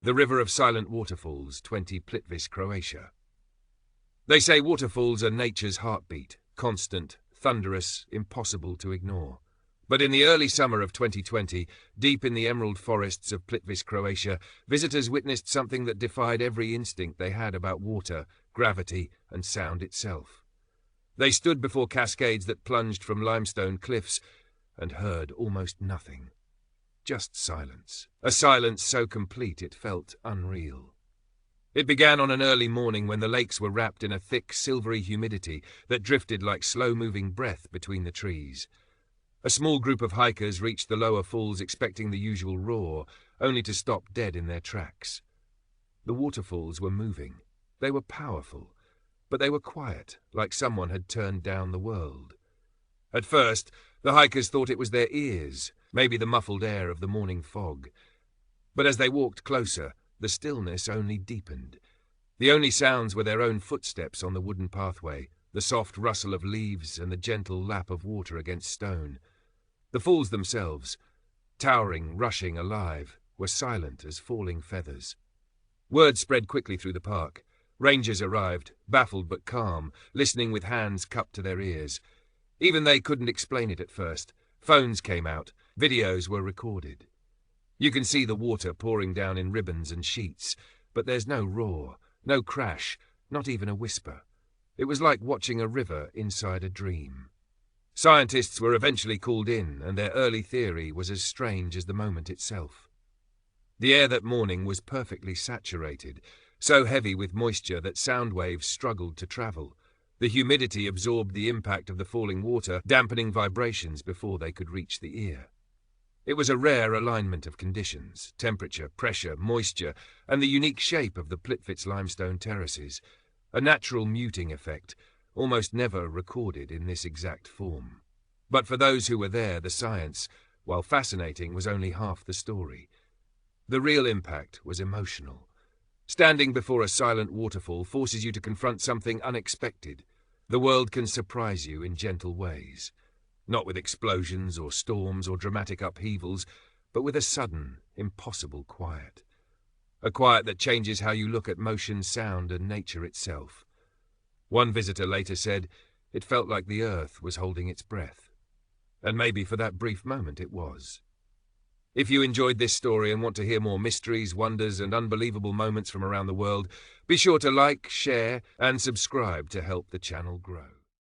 The River of Silent Waterfalls, 20 Plitvice, Croatia. They say waterfalls are nature's heartbeat, constant, thunderous, impossible to ignore. But in the early summer of 2020, deep in the emerald forests of Plitvice, Croatia, visitors witnessed something that defied every instinct they had about water, gravity, and sound itself. They stood before cascades that plunged from limestone cliffs and heard almost nothing. Just silence. A silence so complete it felt unreal. It began on an early morning when the lakes were wrapped in a thick, silvery humidity that drifted like slow-moving breath between the trees. A small group of hikers reached the lower falls expecting the usual roar, only to stop dead in their tracks. The waterfalls were moving. They were powerful, but they were quiet, like someone had turned down the world. At first, the hikers thought it was their ears, maybe the muffled air of the morning fog. But as they walked closer, the stillness only deepened. The only sounds were their own footsteps on the wooden pathway, the soft rustle of leaves and the gentle lap of water against stone. The falls themselves, towering, rushing, alive, were silent as falling feathers. Word spread quickly through the park. Rangers arrived, baffled but calm, listening with hands cupped to their ears. Even they couldn't explain it at first. Phones came out. Videos were recorded. You can see the water pouring down in ribbons and sheets, but there's no roar, no crash, not even a whisper. It was like watching a river inside a dream. Scientists were eventually called in, and their early theory was as strange as the moment itself. The air that morning was perfectly saturated, so heavy with moisture that sound waves struggled to travel. The humidity absorbed the impact of the falling water, dampening vibrations before they could reach the ear. It was a rare alignment of conditions, temperature, pressure, moisture, and the unique shape of the Plitvice limestone terraces, a natural muting effect, almost never recorded in this exact form. But for those who were there, the science, while fascinating, was only half the story. The real impact was emotional. Standing before a silent waterfall forces you to confront something unexpected. The world can surprise you in gentle ways. Not with explosions or storms or dramatic upheavals, but with a sudden, impossible quiet. A quiet that changes how you look at motion, sound, and nature itself. One visitor later said, it felt like the earth was holding its breath. And maybe for that brief moment it was. If you enjoyed this story and want to hear more mysteries, wonders, and unbelievable moments from around the world, be sure to like, share, and subscribe to help the channel grow.